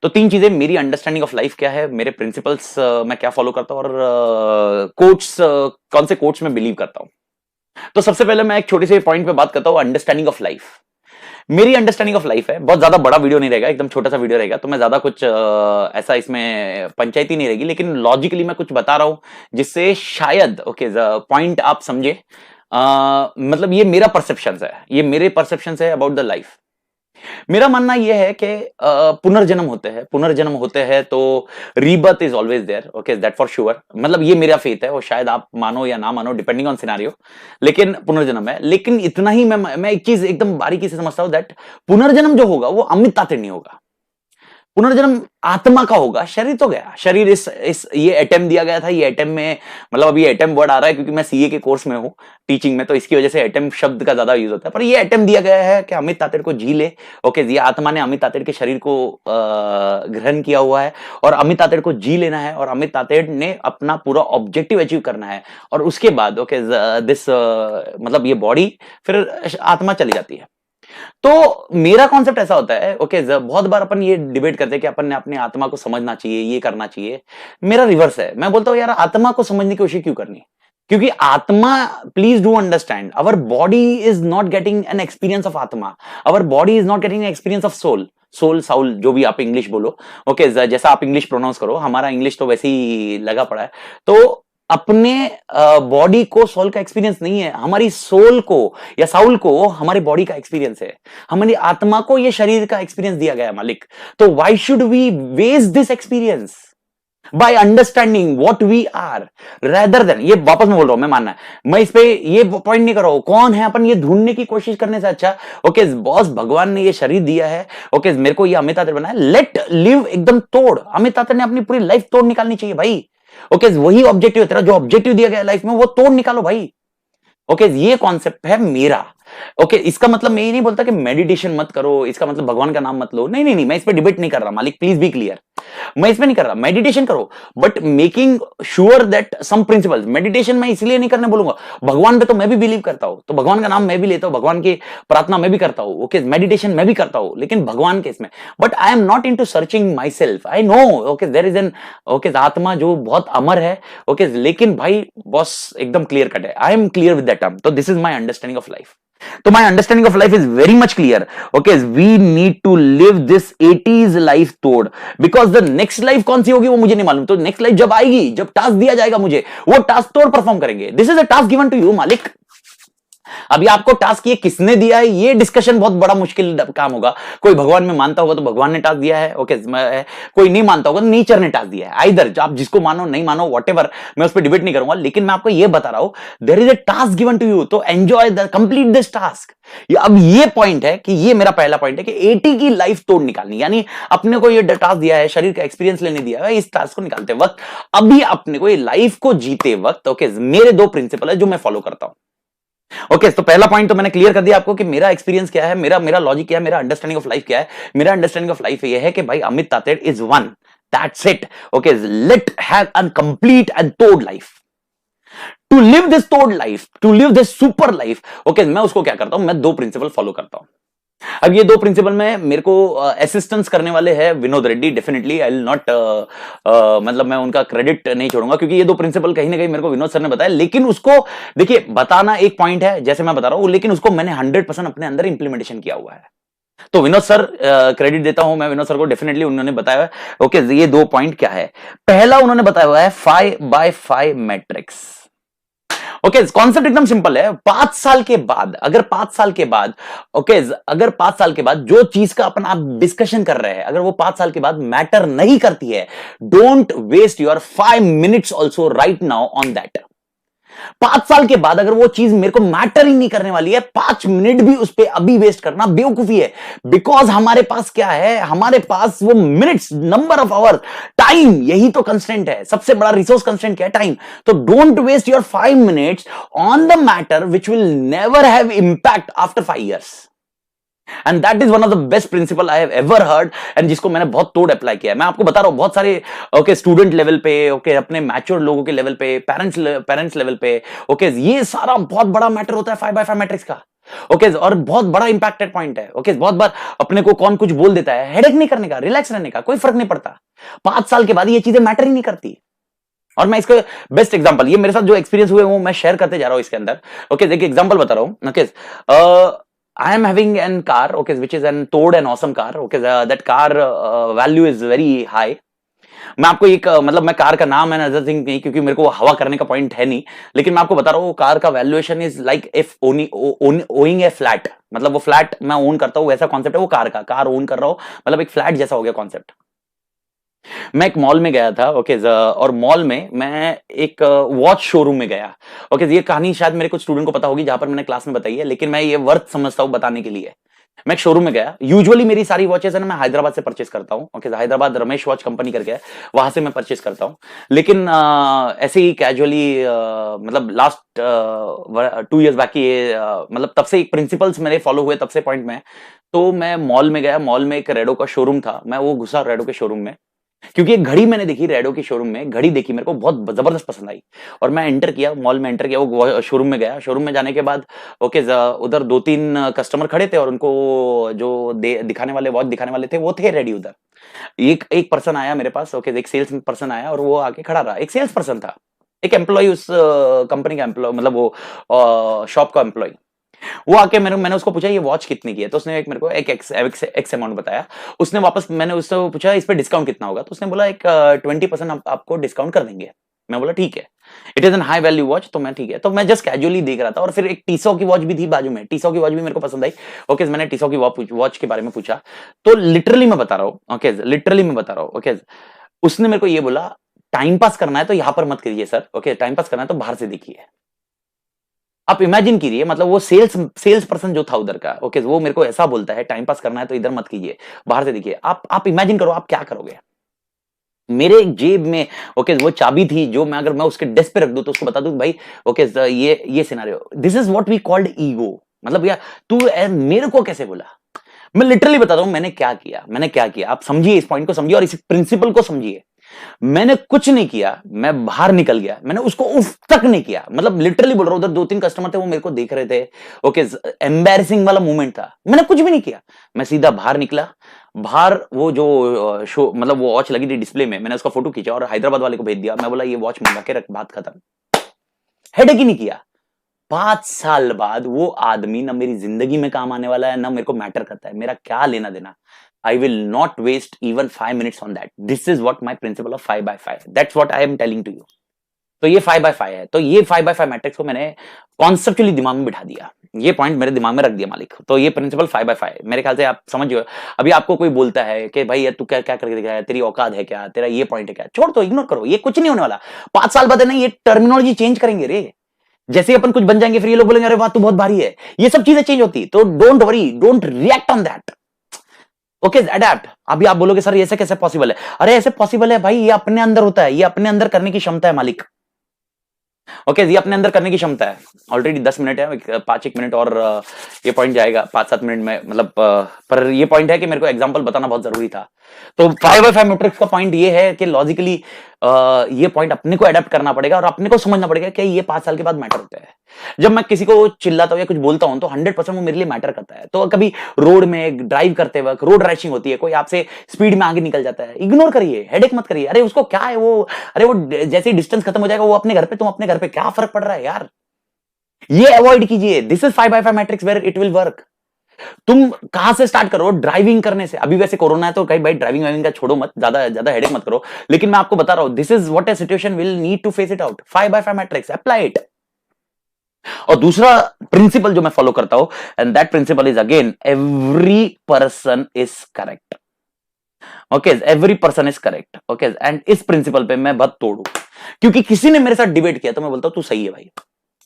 तो तीन चीजें, मेरी अंडरस्टैंडिंग ऑफ लाइफ क्या है, मेरे प्रिंसिपल्स मैं क्या फॉलो करता हूं, और कोट्स कौन से कोट्स में बिलीव करता हूं। तो सबसे पहले मैं एक छोटे से पॉइंट पे बात करता हूं, अंडरस्टैंडिंग ऑफ लाइफ। मेरी अंडरस्टैंडिंग ऑफ लाइफ है, बहुत ज्यादा बड़ा वीडियो नहीं रहेगा, एकदम छोटा सा वीडियो रहेगा, तो मैं ज्यादा कुछ ऐसा इसमें पंचायती नहीं रहेगी, लेकिन लॉजिकली मैं कुछ बता रहा हूं जिससे शायद ओके पॉइंट आप समझे। मतलब ये मेरा परसेप्शन है, ये मेरे परसेप्शन है अबाउट द लाइफ। मेरा मानना यह है कि पुनर्जन्म होते हैं तो rebirth is always there, okay that for sure. मतलब ये मेरा फेथ है, और शायद आप मानो या ना मानो डिपेंडिंग ऑन सिनेरियो, लेकिन पुनर्जन्म है। लेकिन इतना ही मैं एक चीज एकदम बारीकी से समझता हूं, दैट पुनर्जन्म जो होगा वो अमित तातेड़ नहीं होगा। पुनर्जन्म आत्मा का होगा। शरीर तो गया, शरीर इस ये एटम दिया गया था, ये एटम में, मतलब अभी एटम वर्ड आ रहा है क्योंकि मैं सीए के कोर्स में हूं, टीचिंग में, तो इसकी वजह से एटम शब्द का ज्यादा यूज होता है। पर ये एटम दिया गया है कि अमित तातेड़ को जी ले। ओके, ये आत्मा ने अमित तातेड़ के शरीर को ग्रहण किया हुआ है, और अमित तातेड़ को जी लेना है, और अमित तातेड़ ने अपना पूरा ऑब्जेक्टिव अचीव करना है। और उसके बाद ओके दिस मतलब ये बॉडी, फिर आत्मा चली जाती है। तो मेरा कॉन्सेप्ट ऐसा होता है, ओके बहुत बार अपन ये डिबेट करते हैं कि अपन ने अपनी आत्मा को समझना चाहिए, ये करना चाहिए। मेरा रिवर्स है, मैं बोलता हूं यार आत्मा को समझने की कोशिश क्यों करनी, क्योंकि आत्मा, please do understand, our body is not getting an experience of आत्मा, our body is not getting an experience of soul soul, जो भी आप इंग्लिश बोलो, ओके जैसा आप इंग्लिश प्रोनाउंस करो, हमारा इंग्लिश तो वैसे ही लगा पड़ा है। तो अपने बॉडी को सोल का एक्सपीरियंस नहीं है, हमारी सोल को या साउल को हमारी बॉडी का एक्सपीरियंस है, हमारी आत्मा को ये शरीर का एक्सपीरियंस दिया गया है मालिक। तो why should we waste this experience by understanding what we are, rather than, ये वापस मैं बोल रहा हूं, मैं मानना है, मैं इस पे ये पॉइंट नहीं कर रहा हूं कौन है अपन, ये ढूंढने की कोशिश करने से अच्छा ओके बॉस भगवान ने ये शरीर दिया है, ओके मेरे को ये अमित तातेड़ बनाया, लेट लिव एकदम तोड़। अमित तातेड़ ने अपनी पूरी लाइफ तोड़ निकालनी चाहिए भाई। ओके वही ऑब्जेक्टिव है तेरा, जो ऑब्जेक्टिव दिया गया लाइफ में वो तोड़ निकालो भाई। ओके ये कॉन्सेप्ट है मेरा। ओके इसका मतलब मैं ये नहीं बोलता कि मेडिटेशन मत करो, इसका मतलब भगवान का नाम मत लो, नहीं नहीं नहीं, मैं इस पे डिबेट नहीं कर रहा मालिक, प्लीज बी क्लियर, मैं इसमें नहीं कर रहा। मेडिटेशन करो but making sure that some principles, meditation मैं इसलिए नहीं करने बोलूंगा, भगवान पे तो मैं भी बिलीव करता हूं, तो भगवान का नाम मैं भी लेता हूं, भगवान की प्रार्थना मैं भी करता हूं, ओके मेडिटेशन मैं भी करता हूं, लेकिन भगवान के इसमें, but I am not into searching myself. I know okay there is an okay आत्मा जो बहुत अमर है, ओके लेकिन भाई बॉस एकदम क्लियर कट है, I am clear with that term. तो this is my understanding of life. तो my understanding of life is very much clear. Okay, we need to live this 80s life तोड़, because the next life कौन सी होगी वो मुझे नहीं मालूम। तो next life जब आएगी, जब टास्क दिया जाएगा मुझे, वो टास्क तोड़ परफॉर्म करेंगे। This is a task given to you मालिक। अभी आपको टास्क ये किसने दिया है, ये डिस्कशन बहुत बड़ा मुश्किल काम होगा। कोई भगवान में मानता होगा तो भगवान ने टास्क दिया है, ओके कोई नहीं मानता होगा तो नेचर ने टास्क दिया है। आइदर आप जिसको मानो नहीं मानो व्हाटएवर, मैं उस पर डिबेट नहीं करूंगा, लेकिन मैं आपको ये बता रहा हूं there is a task given to you, तो enjoy the complete this task. अब ये पॉइंट है कि ये मेरा पहला पॉइंट है कि 80 की लाइफ तोड़ निकालनी, यानी अपने को ये टास्क दिया है, शरीर का एक्सपीरियंस लेने दिया है, इस टास्क को निकालते वक्त, अभी अपने को ये लाइफ को जीते वक्त ओके मेरे दो प्रिंसिपल है जो मैं फॉलो करता हूं। ओके तो पहला पॉइंट तो मैंने क्लियर कर दिया आपको कि मेरा एक्सपीरियंस क्या है, मेरा लॉजिक क्या है, मेरा अंडरस्टैंडिंग ऑफ लाइफ क्या है। मेरा अंडरस्टैंडिंग ऑफ लाइफ ये है कि भाई Amit Tated is one, that's it. Okay let have a complete and तोड़ लाइफ, टू लिव दिस तोड़ life, to live this super life. Okay मैं उसको क्या करता हूं, मैं दो प्रिंसिपल फॉलो करता हूं। अब ये दो प्रिंसिपल में मेरे को असिस्टेंस करने वाले हैं Vinod Reddy, definitely I will not मतलब मैं उनका क्रेडिट नहीं छोड़ूंगा, क्योंकि ये दो प्रिंसिपल कहीं ना कहीं मेरे को विनोद सर ने बताया। लेकिन उसको देखिए बताना एक पॉइंट है, जैसे मैं बता रहा हूं, लेकिन उसको मैंने 100% अपने अंदर इंप्लीमेंटेशन किया हुआ है। तो विनोद सर क्रेडिट देता हूं मैं विनोद सर को, डेफिनेटली उन्होंने बताया। ओके ये दो पॉइंट क्या है, पहला उन्होंने बताया हुआ है 5x5 मैट्रिक्स। ओके कॉन्सेप्ट एकदम सिंपल है। 5 साल के बाद, अगर 5 साल के बाद अगर 5 साल के बाद जो चीज का अपन आप डिस्कशन कर रहे हैं, अगर वो 5 साल के बाद मैटर नहीं करती है, don't waste your 5 minutes also right now on that. 5 साल के बाद अगर वो चीज मेरे को मैटर ही नहीं करने वाली है, 5 मिनट भी उस पर अभी वेस्ट करना बेवकूफी है। बिकॉज हमारे पास क्या है, हमारे पास वो minutes, number of hour, time, यही तो कंस्टेंट है। सबसे बड़ा रिसोर्स कंस्टेंट क्या है, टाइम। तो don't waste your 5 minutes on the matter which will never have impact after 5 years। And that is one of the best principle I have ever heard, and जिसको मैंने बहुत तोड़ अप्लाई किया है। मैं आपको बता रहा हूं बहुत सारे ओके स्टूडेंट लेवल पे, ओके अपने मैच्योर लोगों के लेवल पे, पेरेंट्स लेवल पे, ओके ये सारा बहुत बड़ा मैटर होता है 5x5 मैट्रिक्स का। ओके, और बहुत बड़ा इंपैक्टेड पॉइंट है। ओके, बहुत बार अपने को कौन कुछ बोल देता है, हेडेक नहीं करने का, रिलैक्स रहने का, कोई फर्क नहीं पड़ता। 5 साल के बाद ये चीजें मैटर ही नहीं करती। और मैं इसका बेस्ट एग्जांपल, ये मेरे साथ जो एक्सपीरियंस हुए वो मैं शेयर करते जा रहा हूं इसके अंदर। ओके, देखिए एग्जांपल बता रहा हूं। Okay, I am having an car, okay, which is an Towed and awesome car. Okay, that car value is very high. मैं आपको एक मतलब मैं कार का नाम है अदर थिंग नहीं, क्योंकि मेरे को हवा करने का पॉइंट है नहीं, लेकिन मैं आपको बता रहा हूँ कार का valuation is like if owing A flat, मतलब वो फ्लैट मैं ओन करता हूँ, वैसा कॉन्सेप्ट है वो कार का, कार ओन कर रहा हूँ, मतलब एक फ्लैट जैसा हो गया कॉन्सेप्ट। मैं एक मॉल में गया था। ओके, और मॉल में मैं एक वॉच शोरूम में गया। ओके, ये कहानी शायद मेरे कुछ स्टूडेंट को पता होगी जहां पर मैंने क्लास में बताई है, लेकिन मैं ये वर्थ समझता हूं बताने के लिए। मैं एक शोरूम में गया। यूजुअली मेरी सारी वॉचेस है ना मैं हैदराबाद से परचेस करता हूँ। Okay, Hyderabad Ramesh watch company करके है, वहां से मैं परचेस करता हूँ। लेकिन ऐसे ही कैजुअली मतलब लास्ट 2 years बैक की मतलब तब से एक प्रिंसिपल्स मेरे फॉलो हुए तब से पॉइंट में। तो मैं मॉल में गया, मॉल में एक रेडो का शोरूम था, मैं वो घुसा रेडो के शोरूम में, क्योंकि एक घड़ी मैंने देखी रेडो की शोरूम में, घड़ी देखी मेरे को बहुत जबरदस्त पसंद आई, और मैं एंटर किया, मॉल में एंटर किया, वो शोरूम में गया। शोरूम में जाने के बाद ओके, उधर 2-3 कस्टमर खड़े थे और उनको जो दिखाने वाले वॉच दिखाने वाले थे वो थे रेडी उधर। एक एक पर्सन आया मेरे पास। ओके, एक सेल्स पर्सन आया और वो आके खड़ा रहा। एक सेल्स पर्सन था, एक एम्प्लॉय उस कंपनी का एम्प्लॉय, मतलब वो शॉप का एम्प्लॉय। वो आके मैंने उसको पूछा ये वॉच कितने की है, तो उसने एक मेरे को एक एक्स अमाउंट बताया। उसने वापस, मैंने उससे पूछा इस पे डिस्काउंट कितना होगा, तो उसने बोला एक 20% आपको डिस्काउंट कर देंगे। मैं बोला ठीक है, it is an high value watch, तो मैं ठीक है। तो मैं जस्ट कैजुअली देख रहा था, और फिर एक टीसो की वॉच भी थी बाजू में, टीसो की वॉच भी मेरे को पसंद आई। ओके, मैंने टीसो की वॉच के बारे में पूछा, तो लिटरली मैं बता रहा हूँ। ओके, लिटरली मैं बता रहा हूँ। ओके, उसने मेरे को ये बोला टाइम पास करना है तो यहां पर मत करिए सर। ओके, टाइम पास करना है तो बाहर से देखिए। आप इमेजिन कीजिए, मतलब वो सेल्स पर्सन जो था उधर का, ओके, वो मेरे को ऐसा बोलता है टाइम पास करना है तो इधर मत कीजिए, बाहर से देखिए। आप इमेजिन करो आप क्या करोगे। मेरे जेब में ओके वो चाबी थी, जो मैं अगर मैं उसके डेस्क पे रख दूं तो उसको बता दूं भाई ओके ये scenario, this is what we called ego. मतलब यार तू मेरे को कैसे बोला। मैं लिटरली बता रहा हूं मैंने क्या किया, आप समझिए, इस पॉइंट को समझिए और इस प्रिंसिपल को समझिए। मैंने कुछ नहीं किया, मैं बाहर निकल गया, मैंने उसको उफ तक नहीं किया। मतलब लिटरली बोल रहा हूं, उधर 2-3 कस्टमर थे वो मेरे को देख रहे थे। ओके, एम्बैरेसिंग वाला मोमेंट था, मैंने कुछ भी नहीं किया। मैं सीधा बाहर निकला। बाहर वो जो शो मतलब वो वॉच लगी थी डिस्प्ले में, मैंने उसका फोटो खींचा और हैदराबाद वाले को भेज दिया। मैं बोला ये वॉच मंगा के रख, बात खत्म। हेडेक ही नहीं किया। 5 साल बाद वो आदमी ना मेरी जिंदगी में काम आने वाला है, ना मेरे को मैटर करता है, मेरा क्या लेना देना। I will not waste even 5 minutes on that. This is what my principle of 5x5, that's what I am telling to you. तो ये 5x5 है, तो ये 5x5 मैट्रिक्स को मैंने कॉन्सेप्चुअली दिमाग में बिठा दिया, ये पॉइंट मेरे दिमाग में रख दिया मालिक। तो ये प्रिंसिपल 5x5 मेरे ख्याल से आप समझ गए। अभी आपको कोई बोलता है कि भाई तू क्या क्या करके दिखा है, तेरी औकात है क्या, तेरा ये पॉइंट है क्या, छोड़ दो, इग्नोर करो, ये कुछ नहीं होने वाला। 5 साल बाद है ना ये टर्मिनोलॉजी चेंज करेंगे रे। जैसे अपन कुछ बन जाएंगे फिर ये लोग बोलेंगे अरे वाह तू बहुत भारी है, ये सब चीजें चेंज होती। तो don't worry, don't react on that. Okay, adapt. अभी आप बोलोगे सर ऐसे कैसे पॉसिबल है, अरे ऐसे पॉसिबल है भाई, ये अपने अंदर होता है, ये अपने अंदर करने की क्षमता है मालिक। ओके, ये अपने अंदर करने की क्षमता है। ऑलरेडी 10 मिनट है, 5-1 मिनट और ये पॉइंट जाएगा 5-7 मिनट में, मतलब पर ये पॉइंट है कि मेरे को एग्जांपल बताना बहुत जरूरी था। तो 5x5 मैट्रिक्स का पॉइंट ये है कि लॉजिकली ये पॉइंट अपने को अडेप्ट करना पड़ेगा और अपने को समझना पड़ेगा कि ये 5 साल के बाद मैटर होता है। जब मैं किसी को चिल्लाता हूं या कुछ बोलता हूं तो 100% वो मेरे लिए मैटर करता है। तो कभी रोड में ड्राइव करते वक्त रोड रैशिंग होती है, कोई आपसे स्पीड में आगे निकल जाता है, इग्नोर करिए, हेडेक मत करिए। अरे उसको क्या है वो, अरे वो जैसे ही डिस्टेंस खत्म हो जाएगा वो अपने घर पे, तुम अपने घर पे, क्या फर्क पड़ रहा है यार। ये अवॉइड कीजिए। This is 5x5 matrix where it will work. तुम कहां से स्टार्ट करो, ड्राइविंग करने से। अभी वैसे कोरोना है तो कहीं भाई ड्राइविंग वाइविंग का छोड़ो मत, ज्यादा ज्यादा हेडेक मत करो, लेकिन मैं आपको बता रहा हूं this is what a situation will need to face it out. 5x5 matrix apply it. और दूसरा प्रिंसिपल जो मैं फॉलो करता हूं, and that principle is again every person is correct. Okay, every person is correct. Okay, and इस principle पे मैं बहुत तोड़ू, क्योंकि किसी ने मेरे साथ डिबेट किया तो मैं बोलता हूं तू सही है भाई।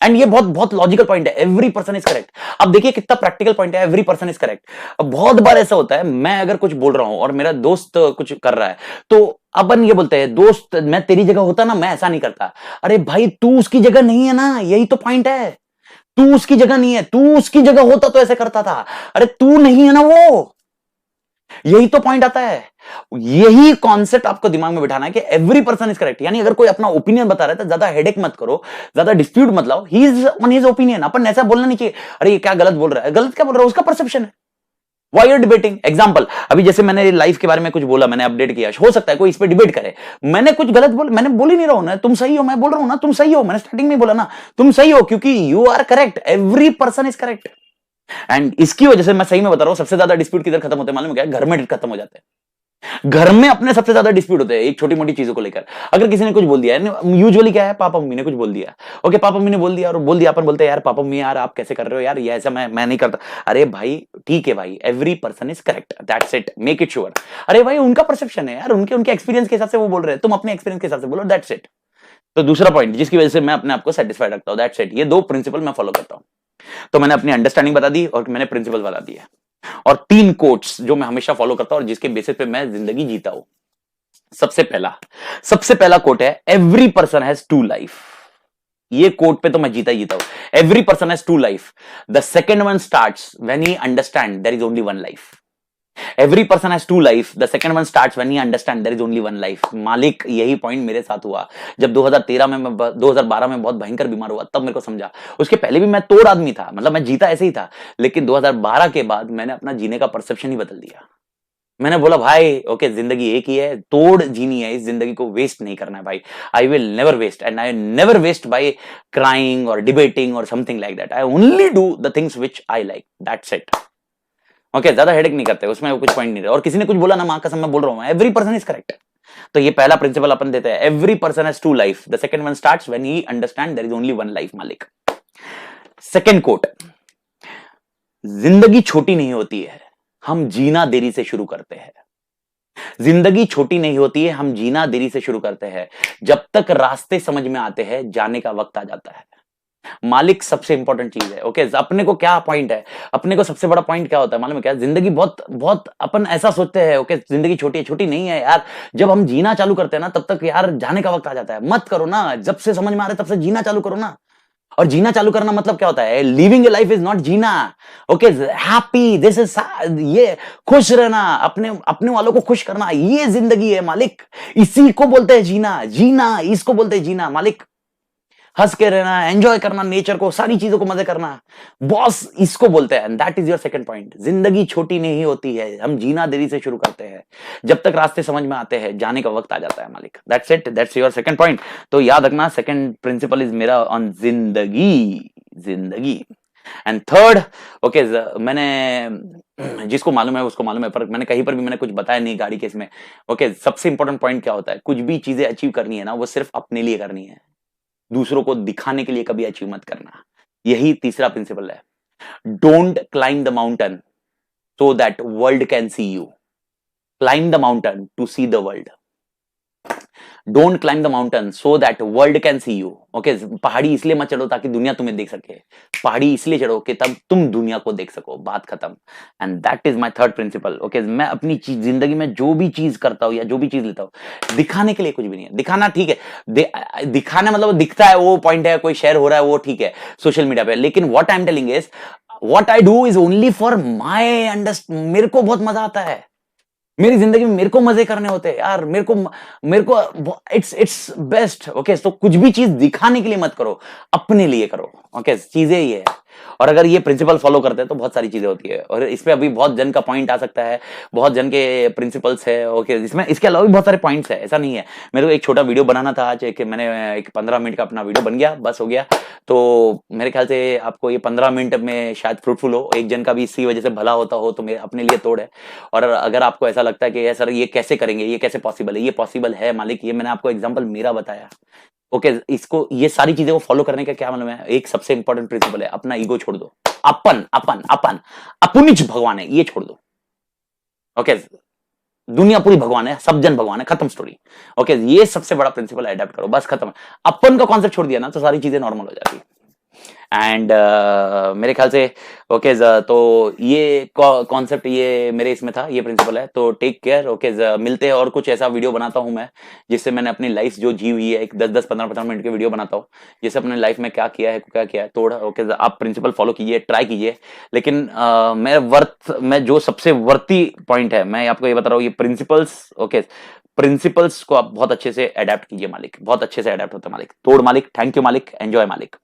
एंड ये बहुत बहुत लॉजिकल पॉइंट है, एवरी पर्सन इज करेक्ट। अब देखिए कितना प्रैक्टिकल पॉइंट है, एवरी पर्सन इज करेक्ट। अब बहुत बार ऐसा होता है, मैं अगर कुछ बोल रहा हूं और मेरा दोस्त कुछ कर रहा है, तो अपन ये बोलते हैं दोस्त मैं तेरी जगह होता ना मैं ऐसा नहीं करता। अरे भाई तू उसकी जगह नहीं है ना, यही तो पॉइंट है। तू उसकी जगह नहीं है, तू उसकी जगह होता तो ऐसे करता था। अरे तू नहीं है ना वो, यही तो पॉइंट आता है। यही कॉन्सेप्ट आपको दिमाग में बिठाना है कि एवरी पर्सन इज करेक्ट। यानी अगर कोई अपना ओपिनियन बता रहा है तो ज्यादा हेडेक मत करो, ज्यादा डिस्प्यूट मत लाओ। He is on his opinion. अपन ऐसा बोलना नहीं चाहिए अरे ये क्या गलत बोल रहा है। गलत क्या बोल रहा है, उसका परसेप्शन है। Why you're debating? एग्जाम्पल, अभी जैसे मैंने लाइफ के बारे में कुछ बोला, मैंने अपडेट किया, हो सकता है कोई इस पे डिबेट करे। मैंने कुछ गलत बोला, मैंने बोल ही नहीं रहा हूं ना तुम सही हो, मैं बोल रहा हूं ना तुम सही हो। मैंने स्टार्टिंग में बोला ना तुम सही हो, क्योंकि you are correct, every person is correct. And इसकी वजह से मैं सही में बता रहा हूं, सबसे ज्यादा डिस्प्यूट किधर खत्म होते हैं मालूम क्या? घर में खत्म हो जाते हैं। घर में अपने सबसे ज्यादा डिस्प्यूट होते हैं एक छोटी मोटी चीजों को लेकर। अगर किसी ने कुछ बोल दिया, यूजुअली क्या है, पापा मम्मी ने कुछ बोल दिया, ओके पापा मम्मी ने बोल दिया और बोल दिया, अपन बोलते हैं यार पापा मम्मी यार आप कैसे कर रहे हो यार, ये ऐसा मैं नहीं करता। अरे भाई ठीक है भाई, every person is correct, that's it, make it sure. अरे भाई उनका परसेप्शन है यार, उनके उनके एक्सपीरियंस के हिसाब से वो बोल रहे हैं, तुम अपने एक्सपीरियंस के हिसाब से बोलो, दैट्स इट। तो दूसरा पॉइंट जिसकी वजह से मैं अपने आप को सेटिस्फाइड रखता हूं, दैट्स इट। ये दो प्रिंसिपल मैं फॉलो करता हूं। तो मैंने अपनी अंडरस्टैंडिंग बता दी और मैंने प्रिंसिपल बता दिया, और 3 कोट्स जो मैं हमेशा फॉलो करता हूं और जिसके बेसिस पे मैं जिंदगी जीता हूं। सबसे पहला कोट है, एवरी पर्सन हैज 2 लाइफ। ये कोट पे तो मैं जीता ही जीता हूं। Every person has 2 life, the second one starts when he understand there is only 1 life. Every person has 2 life, the second one starts when he understand there is only 1 life. मालिक यही point मेरे साथ हुआ जब 2013 में, मैं 2012 में बहुत भयंकर बीमार हुआ, तब मेरे को समझा। उसके पहले भी मैं तोड़ आदमी था, मतलब मैं जीता ऐसे ही था, लेकिन 2012 के बाद मैंने अपना जीने का परसेप्शन ही बदल दिया। मैंने बोला भाई ओके जिंदगी एक ही है, तोड़ जीनी है, इस जिंदगी को वेस्ट नहीं करना है भाई। I will never waste, and I never waste by crying और डिबेटिंग और something like that. I only do the things which I like, that's it. Okay, ज्यादा हेडेक नहीं करते, उसमें कुछ पॉइंट नहीं रहा। और किसी ने कुछ बोला ना, मां कसम मैं बोल रहा हूं, एवरी पर्सन इज करेक्ट। तो ये पहला प्रिंसिपल अपन देते हैं, every person has 2 life, the second one starts when he understand there is only 1 life. मालिक सेकंड कोट, जिंदगी छोटी नहीं होती है, हम जीना देरी से शुरू करते हैं। जिंदगी छोटी नहीं होती है, हम जीना देरी से शुरू करते हैं। जब तक रास्ते समझ में आते हैं, जाने का वक्त आ जाता है। मालिक सबसे इंपॉर्टेंट चीज है। ओके, अपने को क्या पॉइंट है, अपने को सबसे बड़ा पॉइंट क्या होता है मालूम है क्या? जिंदगी बहुत बहुत अपन ऐसा सोचते हैं ओके जिंदगी छोटी है, छोटी नहीं है यार। जब हम जीना चालू करते हैं ना, तब तक यार जाने का वक्त आ जाता है। मत करो ना, जब से समझ में आ रहा है तब से जीना चालू करो ना। और जीना चालू करना मतलब क्या होता है? Living a life is not जीना। ओके, हैप्पी, दिस इज, ये खुश रहना, अपने अपने वालों को खुश करना, ये जिंदगी है मालिक। इसी को बोलते हैं जीना। जीना इसको बोलते हैं जीना मालिक। हंस के रहना, एंजॉय करना, नेचर को, सारी चीजों को मजे करना, बॉस इसको बोलते हैं। That is your second point. जिंदगी छोटी नहीं होती है, हम जीना देरी से शुरू करते हैं। जब तक रास्ते समझ में आते हैं, जाने का वक्त आ जाता है मालिक। That's it, that's your second point. तो याद रखना, सेकंड प्रिंसिपल इज मेरा ऑन जिंदगी। एंड थर्ड, ओके, मैंने जिसको मालूम है उसको मालूम है, पर मैंने कहीं पर भी मैंने कुछ बताया नहीं गाड़ी केस में। ओके, सबसे इंपॉर्टेंट पॉइंट क्या होता है? कुछ भी चीजें अचीव करनी है ना, वो सिर्फ अपने लिए करनी है, दूसरों को दिखाने के लिए कभी अचीव मत करना। यही तीसरा प्रिंसिपल है। Don't climb the mountain so that world can see you, climb the mountain to see the world. Don't climb the mountain so that world can see you. Okay, पहाड़ी इसलिए मत चढ़ो ताकि दुनिया तुम्हें देख सके, पहाड़ी इसलिए चढ़ो कि तब तुम दुनिया को देख सको। बात खत्म। And that is my third principal. Okay, मैं अपनी जिंदगी में जो भी चीज करता हूं या जो भी चीज लेता हूं, दिखाने के लिए कुछ भी नहीं है। दिखाना ठीक है, दिखाना मतलब दिखता है वो पॉइंट है, कोई शेयर हो रहा है वो ठीक है सोशल मीडिया पे, लेकिन what I am telling is what I do is only for my understanding. मेरे को बहुत मजा आता है मेरी जिंदगी में, मेरे को मजे करने होते हैं यार, मेरे को इट्स बेस्ट। ओके, तो कुछ भी चीज दिखाने के लिए मत करो, अपने लिए करो। ओके, चीजें ये है। और अगर ये प्रिंसिपल फॉलो करते हैं तो बहुत सारी चीजें होती है। और इस पे अभी बहुत जन का पॉइंट आ सकता है, बहुत जन के प्रिंसिपल्स है। ओके, इसमें इसके अलावा भी बहुत सारे पॉइंट्स है, ऐसा नहीं है। मेरे को एक छोटा वीडियो बनाना था आज, मैंने एक 15 मिनट का अपना वीडियो बन गया, बस हो गया। तो मेरे ख्याल से आपको ये 15 मिनट में शायद फ्रूटफुल हो, एक जन का भी इसी वजह से भला होता हो, तो मेरे अपने लिए तोड़ है। और अगर आपको ऐसा लगता है कि सर ये कैसे करेंगे, ये कैसे पॉसिबल है, ये पॉसिबल है मालिक। ये मैंने आपको एग्जांपल मेरा बताया। ओके, इसको, ये सारी चीजें को फॉलो करने का क्या मतलब है? एक सबसे इंपॉर्टेंट प्रिंसिपल है, अपना ईगो छोड़ दो। अपन अपन अपन अपनिच भगवान है, ये छोड़ दो। ओके, दुनिया पूरी भगवान है, सब जन भगवान है, खत्म स्टोरी। ओके, ये सबसे बड़ा प्रिंसिपल अडॉप्ट करो, बस खत्म। अपन का कॉन्सेप्ट छोड़ दिया ना तो सारी चीजें नॉर्मल हो जाती है। एंड मेरे ख्याल से ओके तो ये कॉन्सेप्ट ये मेरे इसमें था, ये प्रिंसिपल है। तो टेक केयर, ओके मिलते हैं और कुछ ऐसा वीडियो बनाता हूँ मैं जिससे मैंने अपनी लाइफ जो जी हुई है, एक 10-10 15-15 मिनट की वीडियो बनाता हूँ जिससे अपने लाइफ में क्या किया है थोड़ा। ओके आप प्रिंसिपल फॉलो कीजिए, ट्राई कीजिए। लेकिन मैं जो सबसे वर्थी पॉइंट है मैं आपको ये बता रहा हूँ, ये प्रिंसिपल्स। ओके प्रिंसिपल्स को आप बहुत अच्छे से अडेप्ट कीजिए मालिक, बहुत अच्छे से अडेप्ट होता है मालिक। तोड़ मालिक, थैंक यू मालिक, एंजॉय मालिक।